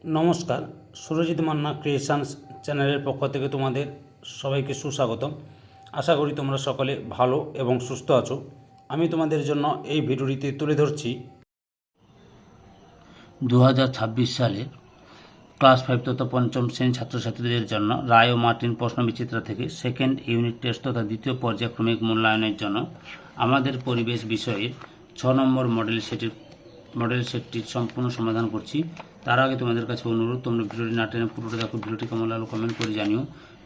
নমস্কার, সুরজিৎ মান্না ক্রিয়েশনস চ্যানেলের পক্ষ থেকে তোমাদের সবাইকে সুস্বাগতম। আশা করি তোমরা সকলে ভালো এবং সুস্থ আছো। আমি তোমাদের জন্য এই ভিডিওটিতে তুলে ধরছি 2026 সালের ক্লাস 5 তথা পঞ্চম শ্রেণীর ছাত্রছাত্রীদের জন্য রায় ও মার্টিন প্রশ্নবিচিত্রা থেকে সেকেন্ড ইউনিট টেস্ট তথা দ্বিতীয় পর্যায়ক্রমিক মূল্যায়নের জন্য আমাদের পরিবেশ বিষয়ের 6 নম্বর মডেল সেটটির সম্পূর্ণ সমাধান করছি। তার আগে তোমাদের কাছে অনুরোধ, তোমরা ভিডিওটি না টেনে পুরোটা দেখো। ভিডিওটি কেমন লাগলো কমেন্ট করে জানিও।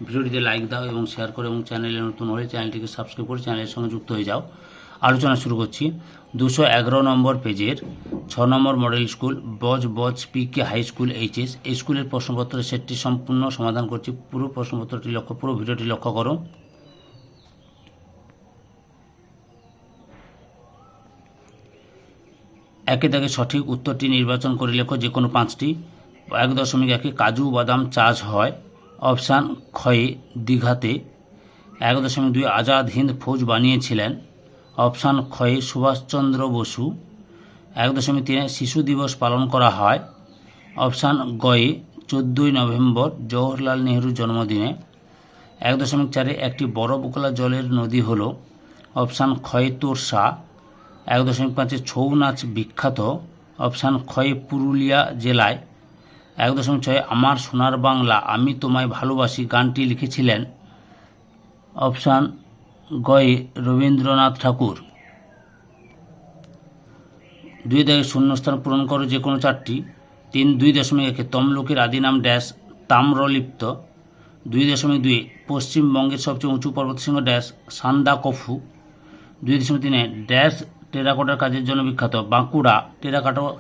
ভিডিওটিতে লাইক দাও এবং শেয়ার করো, এবং চ্যানেলে নতুন হলে চ্যানেলটিকে সাবস্ক্রাইব করে চ্যানেলের সঙ্গে যুক্ত হয়ে যাও। আলোচনা শুরু করছি। 211 নম্বর পেজের 6 নম্বর মডেল স্কুল বজ পিকে হাই স্কুল এইচএস এই স্কুলের প্রশ্নপত্রের সেটটি সম্পূর্ণ সমাধান করছি। পুরো ভিডিওটি লক্ষ্য করো। একে দাগে সঠিক উত্তরটি নির্বাচন করে লেখো যে কোনো 5টি। 1.1 কাজু বাদাম চাষ হয়। অপশান ক্ষয়ে দীঘাতে। 1.2 আজাদ হিন্দ ফৌজ বানিয়েছিলেন। অপশান ক্ষয়ে সুভাষচন্দ্র বসু। 1.3 শিশু দিবস পালন করা হয়। অপশান গয়ে 14ই নভেম্বর জওহরলাল নেহরুর জন্মদিনে। 1.4 একটি বরফ গলা জলের নদী হল। অপশান ক্ষয়ে তোরসা। 1.5 ছৌ নাচ বিখ্যাত। অপশান ক্ষয়ে পুরুলিয়া জেলায়। 1.6 আমার সোনার বাংলা আমি তোমায় ভালোবাসি গানটি লিখেছিলেন। অপশান গয়ে রবীন্দ্রনাথ ঠাকুর। 2 দাগে শূন্যস্থান পূরণ করো যে কোনো 4টি। 2.1 তমলুকের আদি নাম ড্যাশ তাম্রলিপ্ত। 2.2 পশ্চিমবঙ্গের সবচেয়ে উঁচু পর্বতশৃঙ্গ ড্যাশ সান্দাকফু। 2.3 ড্যাশ টেরাকোটার কাজের জন্য বিখ্যাত। বাঁকুড়া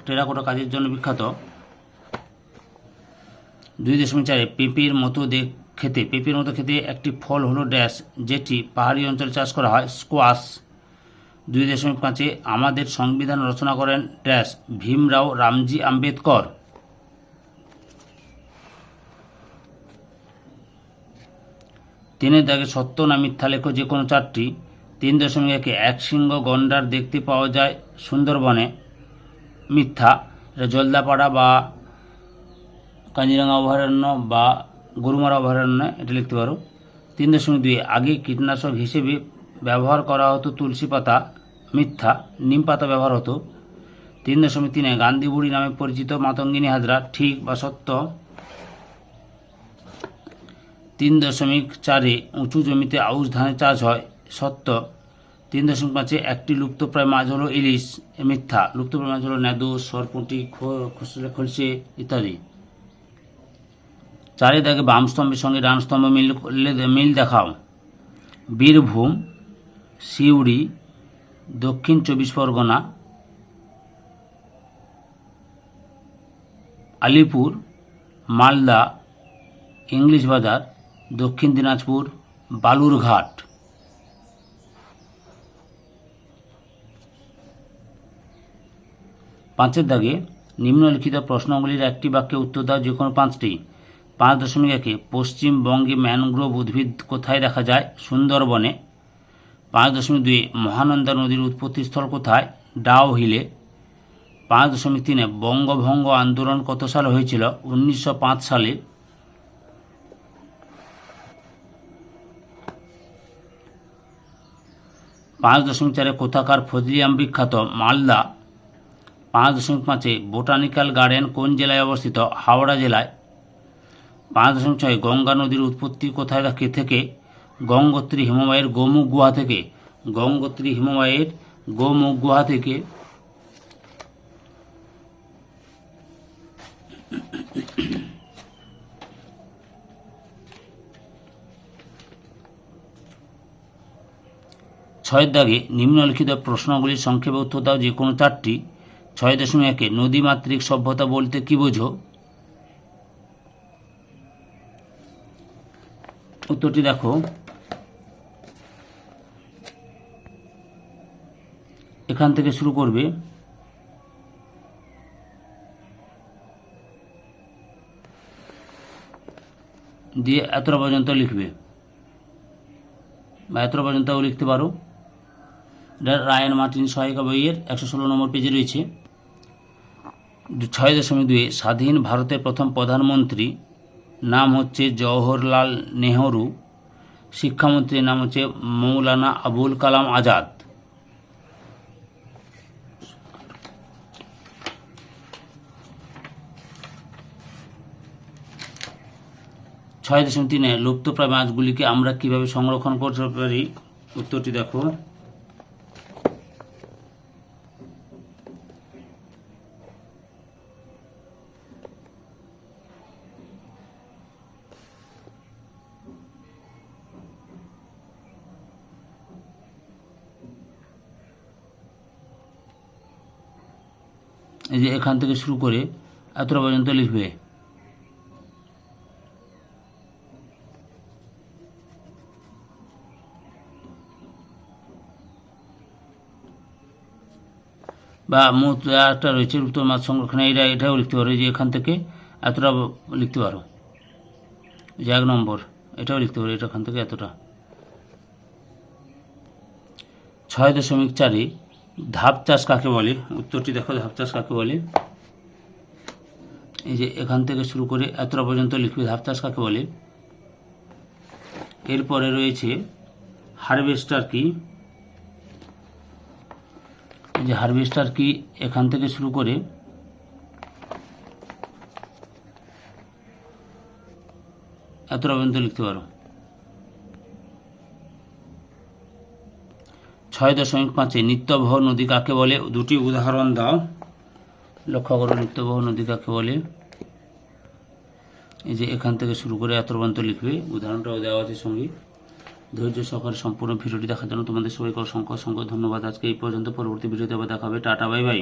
টেরাকোটা কাজের জন্য বিখ্যাত। 2.4 পেঁপের মতো খেতে একটি ফল হলো ড্যাশ যেটি পাহাড়ি অঞ্চলে চাষ করা হয় স্কোয়াশ। 2.5 আমাদের সংবিধান রচনা করেন ড্যাশ ভীমরাও রামজি আম্বেদকর। 3 দাগে সত্য না মিথ্যা লেখো যে কোনো 4টি। 3.1 একশৃঙ্গ গন্ডার দেখতে পাওয়া যায় সুন্দরবনে। মিথ্যা, এটা জলদাপাড়া বা কাজিরাঙ্গা অভয়ারণ্য বা গরুমারা অভয়ারণ্য এটা লিখতে পারো। 3.2 আগে কীটনাশক হিসেবে ব্যবহার করা হতো তুলসী পাতা। মিথ্যা, নিম পাতা ব্যবহার হতো। 3.3 গান্ধী বুড়ি নামে পরিচিত মাতঙ্গিনী হাজরা ঠিক বা সত্য। 3.4 উঁচু জমিতে আউশ ধানের চাষ হয় সত্য। 3.5 একটি লুপ্তপ্রায় মাছ হলো ইলিশ। মিথ্যা, লুপ্তপ্রায় মাছ হলো ন্যাদোস, সরপুঁটি, খলসে ইত্যাদি। 4 দাগে বাম স্তম্ভের সঙ্গে ডান স্তম্ভ মিল দেখাও। বীরভূম, সিউড়ি, দক্ষিণ 24 পরগনা, আলিপুর, মালদা, ইংলিশ বাজার, দক্ষিণ দিনাজপুর, বালুরঘাট। 5 দাগে নিম্নলিখিত প্রশ্নগুলির একটি বাক্যে উত্তর দাও যে কোনো 5টি। 5.1 পশ্চিমবঙ্গে ম্যানগ্রোভ উদ্ভিদ কোথায় দেখা যায় সুন্দরবনে। 5.2 মহানন্দা নদীর উৎপত্তিস্থল কোথায় ডাউ হিলে। 5.3 বঙ্গভঙ্গ আন্দোলন কত সালে হয়েছিল 1905 সালে। 5.4 কোথাকার ফজলি আম বিখ্যাত মালদা। 5.5 বোটানিক্যাল গার্ডেন কোন জেলায় অবস্থিত হাওড়া জেলায়। 5.6 গঙ্গা নদীর উৎপত্তি কোথায় থেকে গঙ্গোত্রী হিমবাহের গোমুখ গুহা থেকে। গঙ্গোত্রী হিমবাহের গোমুখ গুহা থেকে। 6 দাগে নিম্নলিখিত প্রশ্নগুলির সংক্ষেপে উত্তর দাও যে কোনো 4টি। 6.1 নদীমাতৃক সভ্যতা বলতে কি বোঝো। উত্তরটি দেখো। এখান থেকে শুরু করবে। দিয়ে এতটা পর্যন্ত লিখবে বা এতটা পর্যন্তও লিখতে পারো। রায়ান মার্টিন সহায়িকা বইয়ের 116 নম্বর পেজে রয়েছে। 6.2 স্বাধীন ভারতের প্রথম প্রধানমন্ত্রী নাম হচ্ছে জওহরলাল নেহরু, শিক্ষামন্ত্রীর নাম হচ্ছে মৌলানা আবুল কালাম আজাদ। ছয় দশমিক তিনে লুপ্তপ্রায় মাছগুলিকে আমরা কিভাবে সংরক্ষণ করতে পারি? উত্তরটি দেখো। এই যে এখান থেকে শুরু করে এতটা পর্যন্ত লিখবে। বা মোট একটা রয়েছে লুপ্ত মাছ সংরক্ষণে, এটাও লিখতে পারো। যে এখান থেকে এতটা লিখতে পারো। যে 1 নম্বর এটাও লিখতে পারো, এটা এখান থেকে এতটা। 6.4 ধাপ চাষ কাকে বলে? উত্তরটি দেখো, ধাপ চাষ কাকে বলে। এই যে এখান থেকে শুরু করে এতটা পর্যন্ত লিখবে ধাপ চাষ কাকে বলে। এরপরে রয়েছে হারভেস্টার কি। এই যে হারভেস্টার কি, এখান থেকে শুরু করে এতটা পর্যন্ত লিখতে পারো। 6.5 নিত্যবহ নদী কাকে বলে? দুটি উদাহরণ দাও। লক্ষ্য করো, নিত্যবহ নদী কাকে বলে। এই যে এখান থেকে শুরু করে এত পর্যন্ত লিখবে, উদাহরণটাও দেওয়া আছে সঙ্গে। ধৈর্য সহকারে সম্পূর্ণ ভিডিওটি দেখার জন্য তোমাদের সবাইকে অসংখ্য অসংখ্য ধন্যবাদ। আজকে এই পর্যন্ত, পরবর্তী ভিডিওতে আবার দেখা হবে। Tata, bye bye.